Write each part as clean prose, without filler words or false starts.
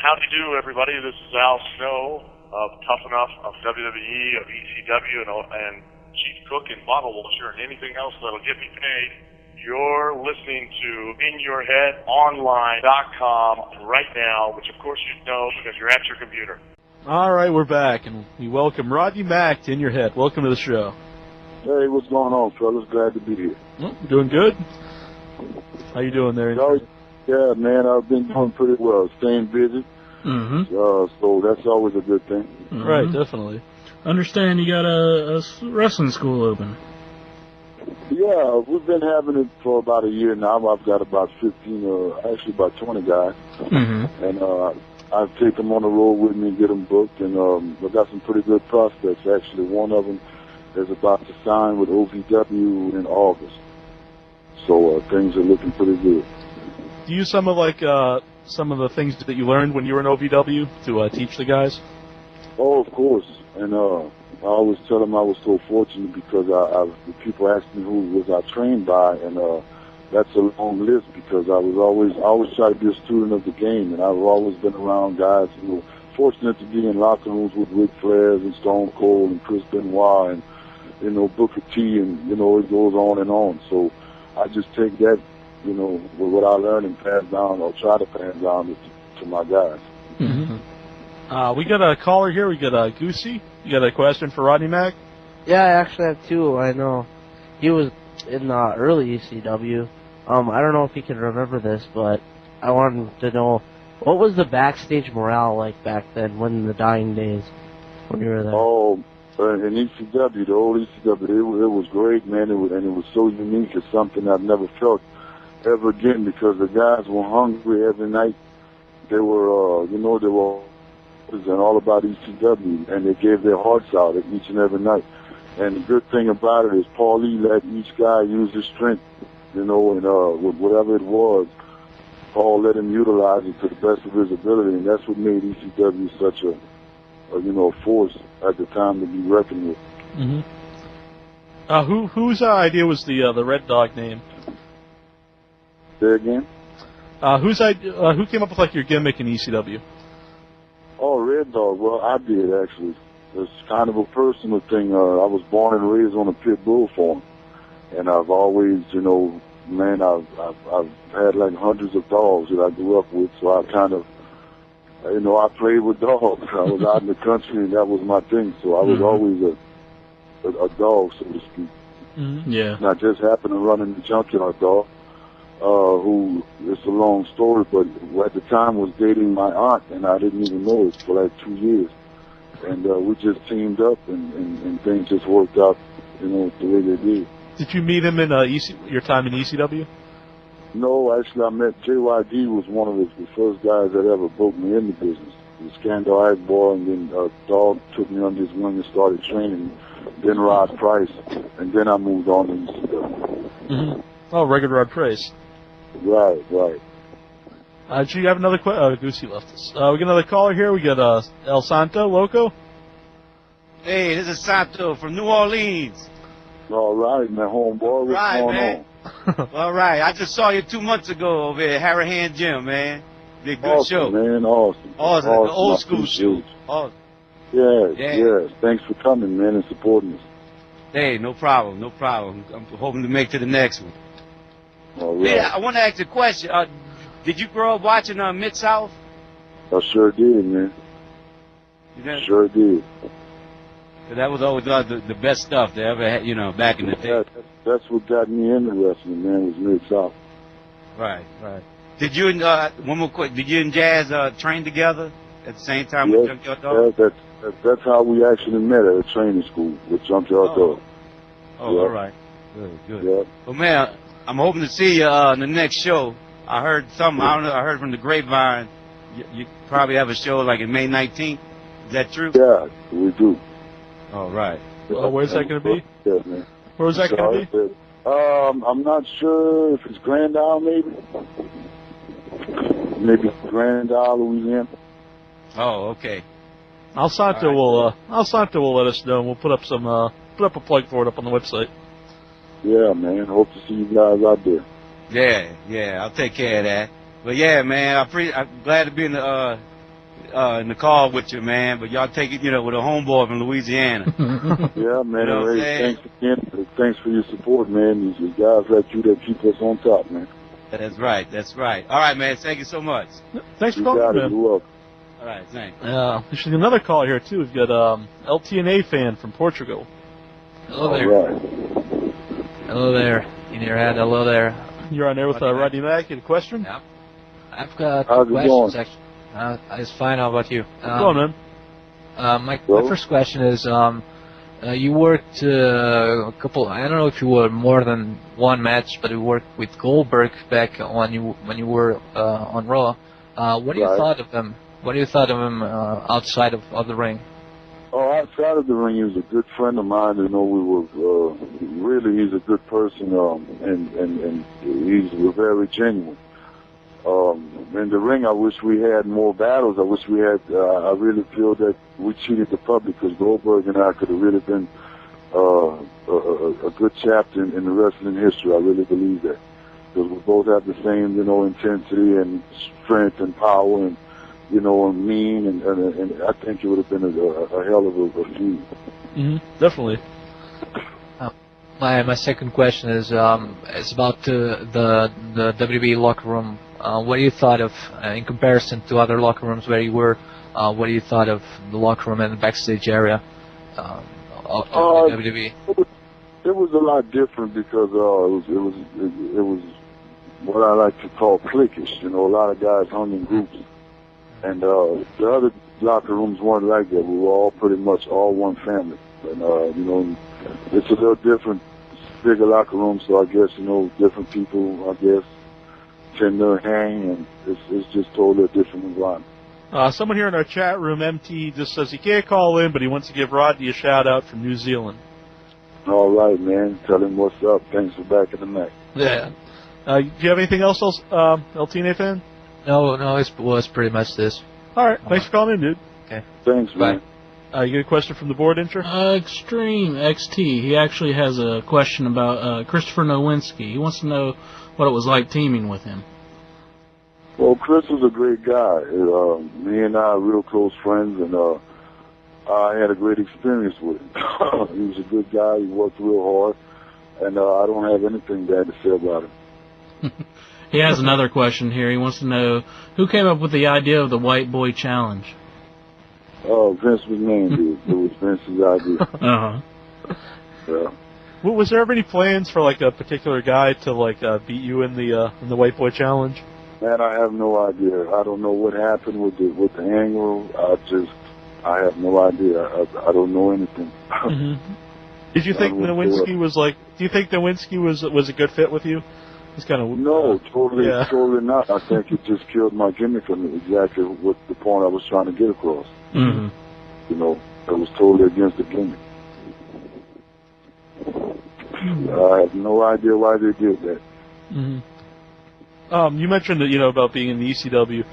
How do you do, everybody? This is Al Snow of Tough Enough, of WWE, of ECW, and Chief Cook and Bottle Washer, and anything else that'll get me paid. You're listening to InYourHeadOnline.com right now, which of course you know because you're at your computer. All right, we're back, and we welcome Rodney Mack to In Your Head. Welcome to the show. Hey, what's going on, fellas? Glad to be here. Well, doing good. How you doing there? Yeah, man, I've been doing pretty well. Staying busy. Mm-hmm. So that's always a good thing. Mm-hmm. Right, definitely. Understand you got a wrestling school open. Yeah, we've been having it for about a year now. I've got about 15, actually about 20 guys. Mm-hmm. And I take them on the road with me and get them booked. And I've got some pretty good prospects, actually. One of them is about to sign with OVW in August. So things are looking pretty good. Do you use some of the things that you learned when you were in OVW to teach the guys? Oh, of course. And I always tell them I was so fortunate because the people ask me who was I trained by, and that's a long list because I always try to be a student of the game, and I've always been around guys who were fortunate to be in locker rooms with Ric Flair and Stone Cold and Chris Benoit and, Booker T, and, it goes on and on. So I just take that, with what I learned and pass down or try to pass down to my guys. Mm-hmm. We got a caller here. We got Goosey. You got a question for Rodney Mack? Yeah, I actually have two. I know he was in the early ECW. I don't know if he can remember this, but I wanted to know, what was the backstage morale like back then, in the dying days, when you were there? Oh, in ECW, the old ECW, it was great, man. It was so unique. It's something I've never felt ever again because the guys were hungry every night. They were, and all about ECW, and they gave their hearts out each and every night. And the good thing about it is Paul Lee let each guy use his strength, and with whatever it was, Paul let him utilize it to the best of his ability, and that's what made ECW such a force at the time to be reckoned with. Mm-hmm. Whose idea was the Red Dog name? Say again? Who came up with your gimmick in ECW? Oh, Red Dog. Well, I did actually. It's kind of a personal thing. I was born and raised on a pit bull farm, and I've always, I've had hundreds of dogs that I grew up with. So I kind of, I played with dogs. I was out in the country, and that was my thing. So I was always a dog, so to speak. Mm-hmm. Yeah. And I just happened to run in the junkyard dog. Who, it's a long story, but at the time was dating my aunt, and I didn't even know it for 2 years. And we just teamed up, and things just worked out, the way they did. Did you meet him in your time in ECW? No, actually, I met JYD, was one of the first guys that ever broke me in the business. He was Scandal Ag Boy, and then Dogg took me under his wing and started training, then Rod Price, and then I moved on to ECW. Mm-hmm. Oh, regular Rod Price. Right. Do you have another question? Goosey left us. We got another caller here. We got El Santo Loco. Hey, this is Santo from New Orleans. All right, man, homeboy. What's going on? All right. I just saw you 2 months ago over at Harahan Gym, man. Did a good awesome, show. Man, awesome. Old school show. Awesome. Yes. Thanks for coming, man, and supporting us. Hey, no problem. I'm hoping to make to the next one. All right. Yeah, I want to ask a question. Did you grow up watching Mid-South? I sure did, man. Sure did. That was always the best stuff they ever had, back in the day. That's what got me into wrestling, man, was Mid-South. Right. Did you and, one more quick, did you and Jazz train together at the same time with Junkyard Dog? Yeah, that's how we actually met at a training school with Junkyard Dog. Oh, all right. Good. Yeah. Well, man, I'm hoping to see you in the next show. I heard something. I don't know. I heard from the grapevine. You probably have a show in May 19th. Is that true? Yeah, we do. All right. Where's that going to be? Yeah, man. Where's that going to be? I'm not sure if it's Grand Isle, maybe Grand Isle, Louisiana. Oh, okay. Al Santo will let us know. And we'll put up a plug for it up on the website. Yeah, man. Hope to see you guys out there. Yeah. I'll take care of that. But yeah, man, I'm glad to be in the in the call with you, man. But y'all take it, with a homeboy from Louisiana. Yeah, man. You know what I'm saying? Thanks again. Thanks for your support, man. These guys like you that keep us on top, man. That's right. That's right. All right, man. Thank you so much. Thanks for You calling, got it. man. You're welcome. All right, thanks. There's another call here too. We've got LTNA fan from Portugal. Hello there. All right. Hello there. In your head, hello there. You're on there with Rodney Mack. You had a question? Yeah. I've got How's two it questions, going? actually. It's fine. How about you? Go on, man. My first question is, you worked a couple. I don't know if you were more than one match, but you worked with Goldberg back when you were on Raw. What do you thought of him? What do you thought of him outside of the ring? Oh, outside of the ring, he was a good friend of mine. We were really, he's a good person, and he's very genuine. In the ring, I wish we had more battles. I wish we had. I really feel that we cheated the public because Goldberg and I could have really been a good chapter in the wrestling history. I really believe that because we both have the same, intensity and strength and power and and mean, and I think it would have been a hell of a feud. Definitely. My second question is it's about the WWE locker room. What do you thought of, in comparison to other locker rooms where you were, what do you thought of the locker room and the backstage area of WWE? It was a lot different because it was what I like to call cliquish. A lot of guys hung in groups. And the other locker rooms weren't like that. We were all pretty much all one family. And, it's a little different, bigger locker room, so I guess, different people, I guess, tend to hang, and it's just totally a different environment. Someone here in our chat room, MT, just says he can't call in, but he wants to give Rodney a shout-out from New Zealand. All right, man. Tell him what's up. Thanks for backing the Mac. Yeah. Do you have anything else, LTNA fan? No, it was pretty much this. All right. Thanks for calling in, dude. Okay. Thanks, man. You get a question from the board, Incher? Extreme XT. He actually has a question about Christopher Nowinski. He wants to know what it was like teaming with him. Well, Chris was a great guy. Me and I are real close friends, and I had a great experience with him. He was a good guy. He worked real hard, and I don't have anything bad to say about him. He has another question here. He wants to know who came up with the idea of the White Boy Challenge. Oh, Vince McMahon did. It was Vince's idea. Yeah. Well, was there ever any plans for like a particular guy to beat you in the White Boy Challenge? Man, I have no idea. I don't know what happened with the angle. I have no idea. I don't know anything. Did you think Nowinski was Do you think Nowinski was a good fit with you? It's kind of no, totally not. I think it just killed my gimmick and exactly what the point I was trying to get across. It was totally against the gimmick. I have no idea why they did that. You mentioned that about being in the ECW.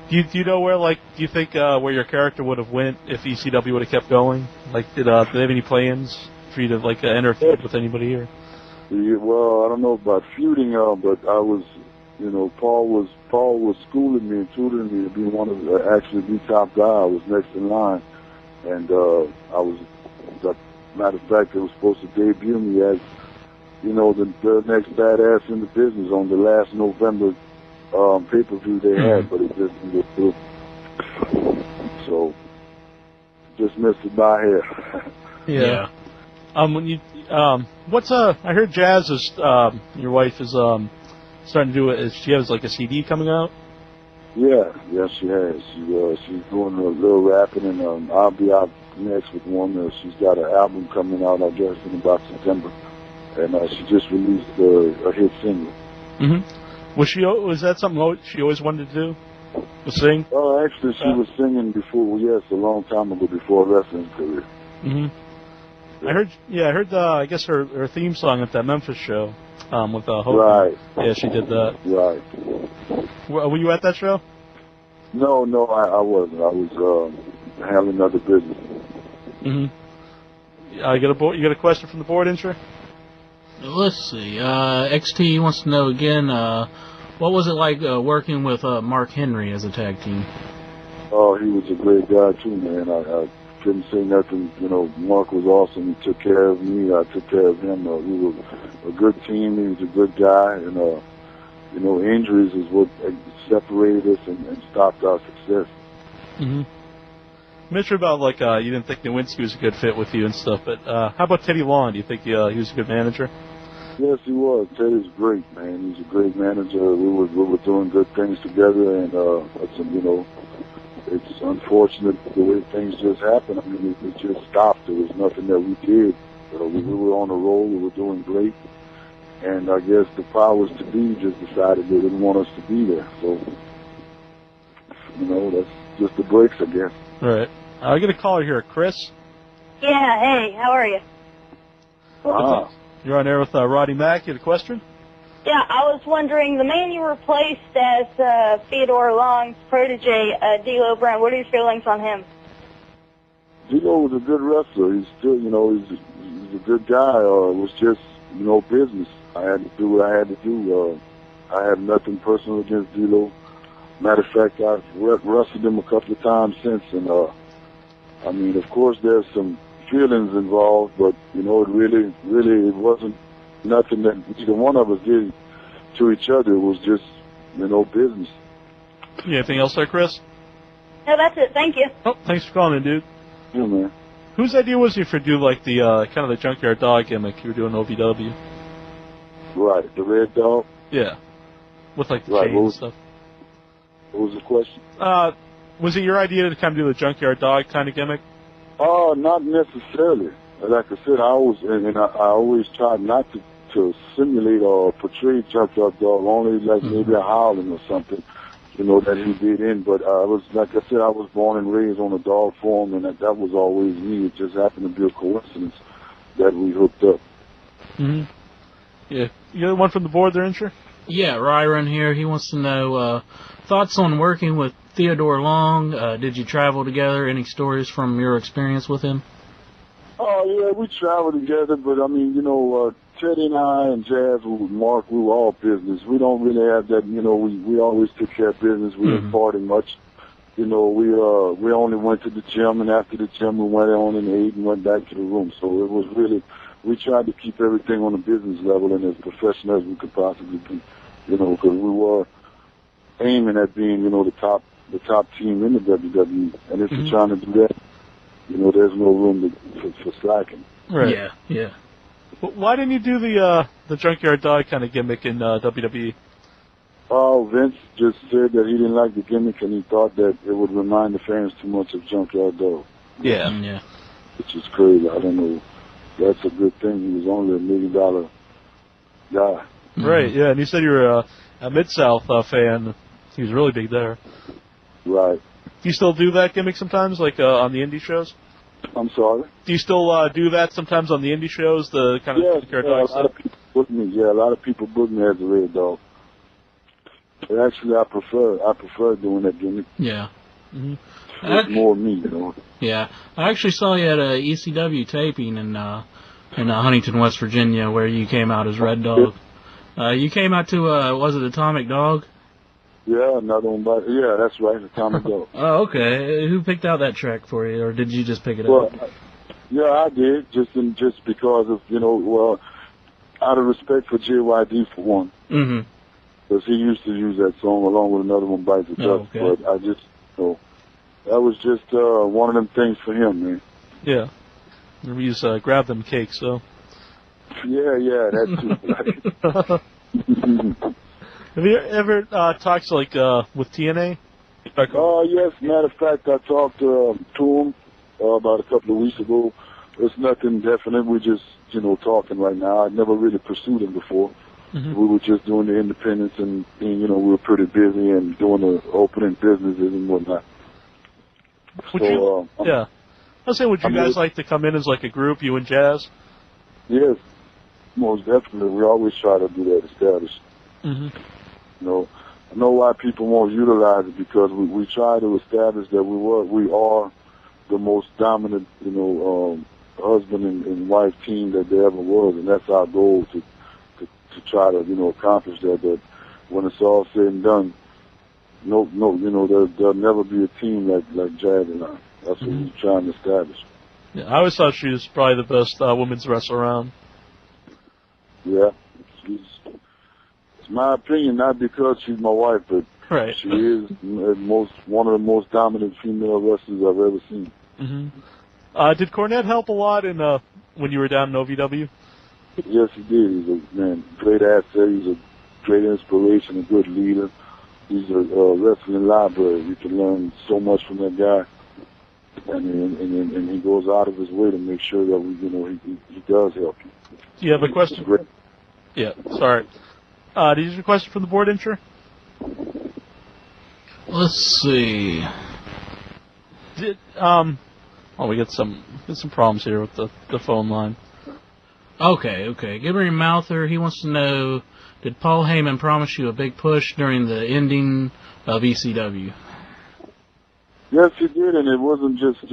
Do you know where do you think where your character would have went if ECW would have kept going? Did they have any plans for you to enter a feud with anybody here? Yeah, well, I don't know about feuding, but I was, Paul was schooling me and tutoring me to be one of actually be top guy. I was next in line, and I was, matter of fact, they were supposed to debut me as, the next badass in the business on the last November pay-per-view they had, but it just didn't get through. So, just missed it by here. Yeah. I heard Jazz is, your wife is, starting to do it. She has a CD coming out? Yeah, she has. She's doing a little rapping, and I'll be out next with one. She's got an album coming out, I guess, in about September, and she just released a hit single. Was that something she always wanted to do? To sing? Oh, actually, she was singing before. Yes, a long time ago, before a wrestling career. I heard. I guess her theme song at that Memphis show with Hogan. Right. Yeah, she did that. Right. Were you at that show? No, I wasn't. I was handling other business. You got a question from the board, Incher? Let's see. XT wants to know again. What was it like working with Mark Henry as a tag team? Oh, he was a great guy too, man. I couldn't say nothing. You know, Mark was awesome. He took care of me. I took care of him. We were a good team. He was a good guy, and you know, injuries is what separated us and stopped our success. Mm-hmm. You mentioned about like you didn't think Nowinski was a good fit with you and stuff, but how about Teddy Long? Do you think he was a good manager? Yes, he was. Teddy's great, man. He's a great manager. We were doing good things together, and you know, it's unfortunate the way things just happened. I mean, it just stopped. There was nothing that we did. We were on a roll. We were doing great, and I guess the powers to be just decided they didn't want us to be there. So, you know, that's just the breaks, I guess. All right. I get a caller here, Chris. Yeah, hey, how are you? You're on air with Rodney Mack. You had a question? Yeah, I was wondering, the man you replaced as Theodore Long's protege, D'Lo Brown, what are your feelings on him? D'Lo was a good wrestler. He's still, you know, he's a good guy. It was just, you know, business. I had to do what I had to do. I have nothing personal against D'Lo. Matter of fact, I've wrestled him a couple of times since, and I mean, of course, there's some feelings involved, but you know, it really, it wasn't nothing that either one of us did to each other. It was just, you know, business. Anything else there, Chris? No, that's it. Thank you. Oh, thanks for calling in, dude. Yeah, man. Whose idea was it for do like the kind of the Junkyard Dog gimmick you were doing OVW? Right, the Red Dog. Yeah, with like the Right, chain and stuff. What was the question? Was it your idea to kind of do the Junkyard Dog kind of gimmick? Oh, not necessarily. Like I said, I always tried not to simulate or portray Junkyard Dog, only like maybe a howling or something, you know, that he did in. But I was, like I said, I was born and raised on a dog farm, and that was always me. It just happened to be a coincidence that we hooked up. Mm-hmm. Yeah. You got one from the board there, Incher? Yeah, Ryron here. He wants to know thoughts on working with Theodore Long. Did you travel together? Any stories from your experience with him? Oh, yeah, we traveled together, but I mean, you know, Teddy and I and Jazz with Mark, we were all business. We don't really have that, you know, we always took care of business. We didn't party much. You know, we only went to the gym, and after the gym, we went on and ate and went back to the room. So it was really, we tried to keep everything on a business level and as professional as we could possibly be, you know, because we were aiming at being, you know, the top team in the WWE. And if you're trying to do that, you know, there's no room for slacking. Right. Yeah. But why didn't you do the Junkyard Dog kind of gimmick in WWE? Oh, Vince just said that he didn't like the gimmick, and he thought that it would remind the fans too much of Junkyard Dog. Yeah. Which is crazy. I don't know. That's a good thing. He was only $1 million guy. Right, yeah, and you said you were a Mid-South fan. He was really big there. Right. Do you still do that gimmick sometimes, like on the indie shows? I'm sorry? Do you still do that sometimes on the indie shows, the kind of Junkyard Dog stuff? A lot of people book me. Yeah, a lot of people book me as a Red Dog. But actually, I prefer doing that gimmick. Yeah. It's more me, you know. Yeah. I actually saw you at a ECW taping in Huntington, West Virginia, where you came out as Red Dog. You came out to, was it Atomic Dog? Yeah, another one. Yeah, that's right, Atomic Dog. Oh, okay. Who picked out that track for you, or did you just pick it up? Well, yeah, I did, just because of, you know, well, out of respect for JYD for one. Mm-hmm. Because he used to use that song along with another one, Bites the Dust. Okay. But I just, you know, that was just one of them things for him, man. Yeah. We just grab them cakes, so. Yeah, that too, right? Have you ever talked like with TNA? Yes. Matter of fact, I talked to him about a couple of weeks ago. It's nothing definite. We're just, you know, talking right now. I'd never really pursued him before. We were just doing the independents and, you know, we were pretty busy and doing the opening businesses and whatnot. Yeah. I was saying, would you guys like to come in as like a group, you and Jazz? Yes, most definitely. We always try to do that, establish. You know, I know why people won't utilize it, because we try to establish that we are the most dominant, you know, husband and wife team that there ever was, and that's our goal to try to, you know, accomplish that. But when it's all said and done, there'll never be a team like Jag and I. That's what he's trying to establish. Yeah, I always thought she was probably the best women's wrestler around. Yeah, it's my opinion, not because she's my wife, but right. She is one of the most dominant female wrestlers I've ever seen. Did Cornette help a lot in when you were down in OVW? Yes, he did. He's a great asset. He's a great inspiration, a good leader. He's a wrestling library. You can learn so much from that guy, and he goes out of his way to make sure that he does help you. Do you have a question? Yeah, sorry. Did you have a question from the board, Incher? Let's see. We get some problems here with the phone line. Okay. Gibbery Mouther, he wants to know, did Paul Heyman promise you a big push during the ending of ECW? Yes, he did, and it wasn't just,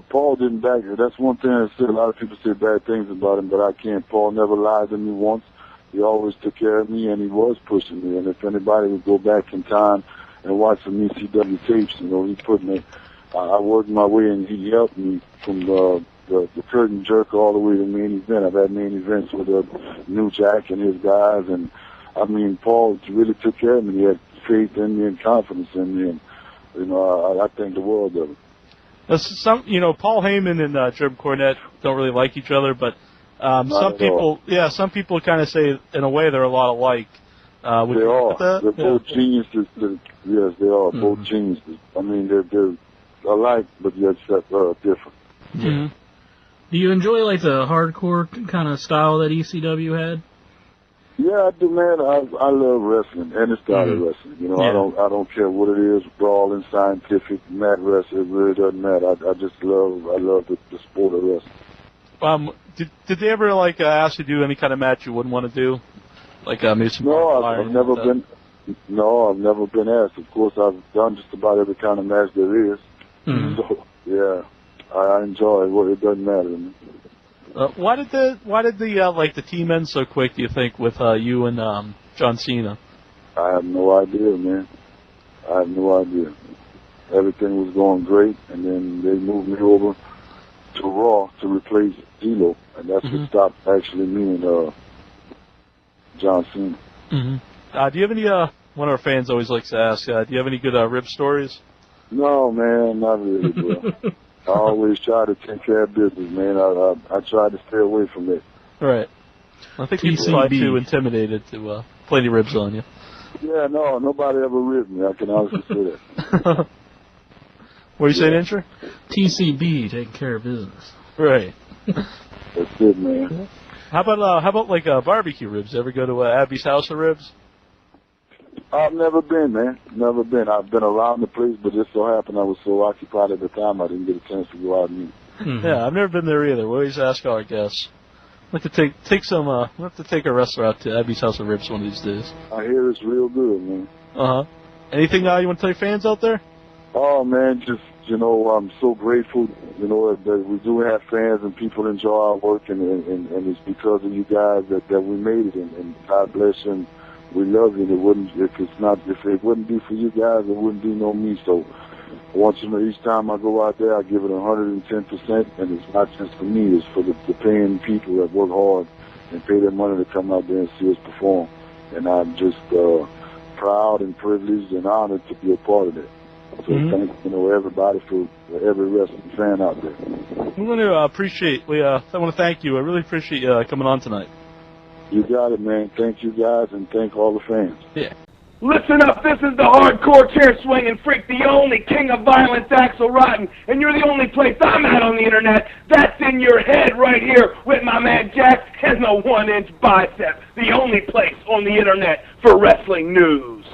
Paul didn't back it. That's one thing I said. A lot of people say bad things about him, but I can't. Paul never lied to me once. He always took care of me, and he was pushing me. And if anybody would go back in time and watch some ECW tapes, he put me, I worked my way, and he helped me from the curtain jerk all the way to main event. I've had main events with New Jack and his guys, and Paul really took care of me. He had faith in me and confidence in me, and I think the world of it. Paul Heyman and Jim Cornette don't really like each other, but some people kind of say in a way they're a lot alike. They are. They're both geniuses. Yes, they are both geniuses. They're alike, but yet different. Mm-hmm. Do you enjoy the hardcore kind of style that ECW had? Yeah, I do, man. I love wrestling, any style of wrestling. I don't care what it is, brawling, scientific, mat wrestling. It really doesn't matter. I love the sport of wrestling. Did they ever ask you to do any kind of match you wouldn't want to do, maybe some? No, I've never been. No, I've never been asked. Of course, I've done just about every kind of match there is. So yeah, I enjoy it. It doesn't matter to me. Why did the team end so quick, do you think, with you and John Cena? I have no idea, man. I have no idea. Everything was going great, and then they moved me over to Raw to replace D'Lo, and that's what stopped actually me and John Cena. Do you have any, one of our fans always likes to ask, do you have any good rib stories? No, man, not really, bro. I always try to take care of business, man. I try to stay away from it. Right. I think people are probably too intimidated to play any ribs on you. Yeah, no, nobody ever ribbed me. I can honestly say that. What are you saying, Incher? TCB, taking care of business. Right. That's good, man. How about barbecue ribs? Ever go to Abby's House of Ribs? I've never been, man. Never been. I've been around the place, but just so happened I was so occupied at the time I didn't get a chance to go out and eat. Yeah, I've never been there either. We always ask all our guests. We'll have to take some. We'll have to take a wrestler out to Abby's House of Ribs one of these days. I hear it's real good, man. Anything you want to tell your fans out there? Oh man, just I'm so grateful. That we do have fans and people enjoy our work, and it's because of you guys that we made it. And God bless you. And we love you. And if it wouldn't be for you guys, it wouldn't be no me. So each time I go out there, I give it 110%, and it's not just for me. It's for the paying people that work hard and pay their money to come out there and see us perform. And I'm just proud and privileged and honored to be a part of that. So thank everybody for every wrestling fan out there. We want to I want to thank you. I really appreciate you coming on tonight. You got it, man. Thank you guys, and thank all the fans. Yeah. Listen up, this is the hardcore chair-swinging freak, the only king of violence, Axel Rotten, and you're the only place I'm at on the internet. That's in your head right here with my man Jack and the 1-inch bicep, the only place on the internet for wrestling news.